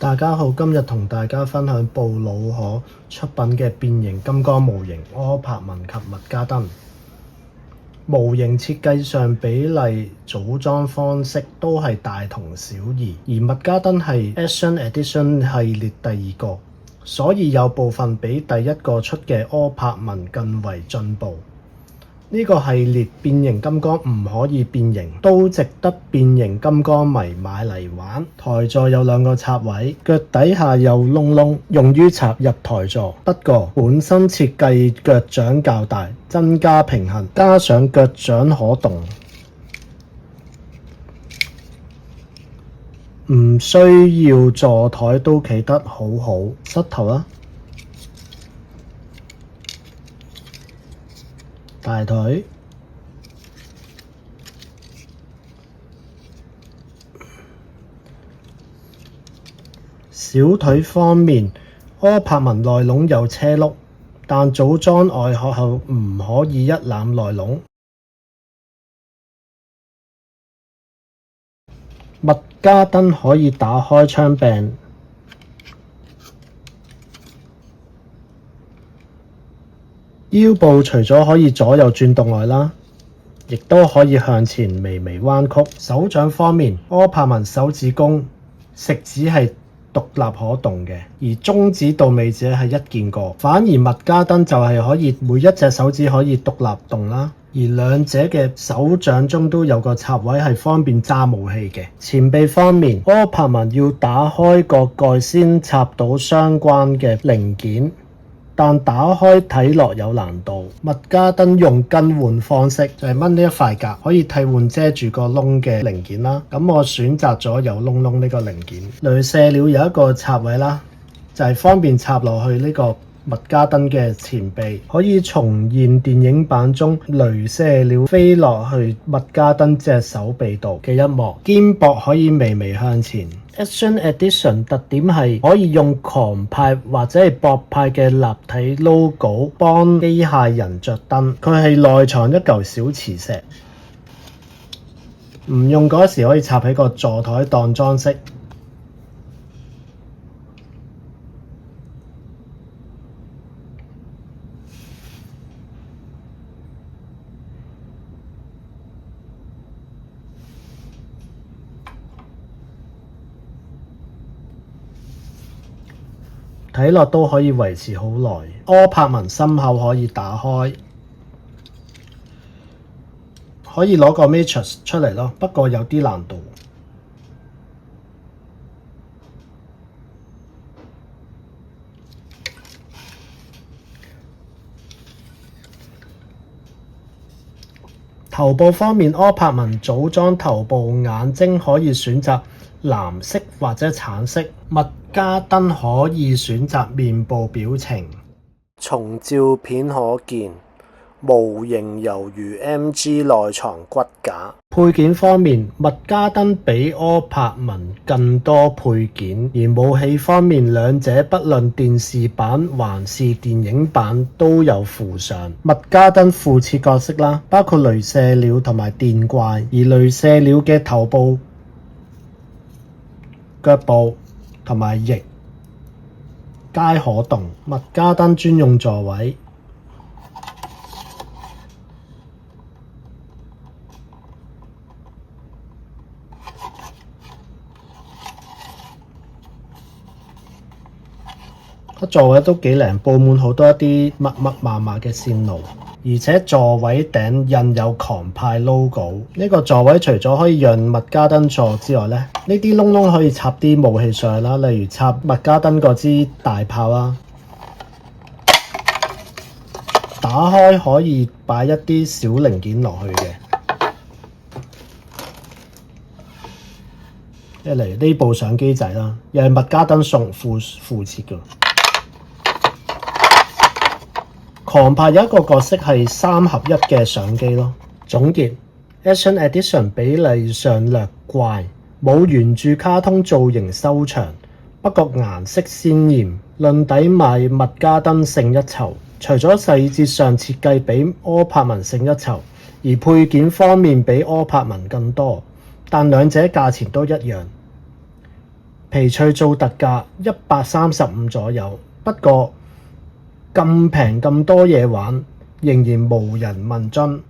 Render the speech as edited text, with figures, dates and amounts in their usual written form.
大家好，今日同大家分享布魯可出品嘅變形金剛模型柯柏文及麥加登。模型設計上比例、組裝方式都係大同小異，而麥加登係 Action Edition 系列第二個，所以有部分比第一個出嘅柯柏文更為進步。呢個系列變形金剛唔可以變形，都值得變形金剛迷買嚟玩。台座有兩個插位，腳底下有窿窿，用於插入台座。不過本身設計腳掌較大，增加平衡，加上腳掌可動，唔需要座台都企得好好。膝頭啦，大腿、小腿方面，柯柏文內籠有車轆，但組裝外殼後唔可以一覽內籠。麥加登可以打開槍柄，腰部除咗可以左右轉動外啦，亦都可以向前微微彎曲。手掌方面，柯柏文手指公、食指係獨立可動嘅，而中指到尾指係一件過。反而麥加登就係可以每一隻手指可以獨立動啦，而兩者嘅手掌中都有個插位係方便揸武器嘅。前臂方面，柯柏文要打開個蓋先插到相關嘅零件，但打開睇落有難度。麥加登用更換方式，就係掹呢一塊格，可以替換遮住個窿嘅零件啦。咁我選擇咗有窿窿呢個零件。鐳射鳥有一個插位啦，就係方便插落去呢個麥加登嘅前臂，可以重現電影版中鐳射鳥飛落去麥加登隻手臂度嘅一幕。肩膊可以微微向前。Action Edition 特點係可以用狂派或者係博派嘅立體 logo 幫機械人着燈，佢係內藏一嚿小磁石，唔用嗰時可以插喺個座台當裝飾。睇落都可以維持好耐。柯柏文心口可以打開，可以攞個 matrix 出嚟咯，不過有啲難度。頭部方面，柯柏文組裝頭部眼睛可以選擇藍色或者橙色，麥加登可以選擇面部表情。從照片可見，模型猶如 MG 內藏骨架。配件方面，麥加登比柯柏文更多配件，而武器方面，兩者不論電視版還是電影版都有附上。麥加登附設角色啦，包括鐳射鳥同埋電怪，而鐳射鳥嘅頭部、腳部同埋翼皆可動。麥加登專用座位，個座位都幾靚，佈滿好多一啲密密麻麻嘅線路，而且座位頂印有狂派 logo。呢個座位除咗可以讓麥加登坐之外呢啲窿窿可以插啲武器上去啦，例如插麥加登嗰支大炮啦。打開可以擺一啲小零件落去嘅，例如呢部相機仔啦，又係麥加登送附設嘅。狂派有一個角色係3合1嘅相機咯。總結 Action Edition 比例上略怪，冇原著卡通造型修長，不過顏色鮮豔。論底買麥加登勝一籌，除咗細節上設計比柯柏文勝一籌，而配件方面比柯柏文更多，但兩者價錢都一樣。皮趣做特價135左右，不過咁平咁多嘢玩，仍然無人問津。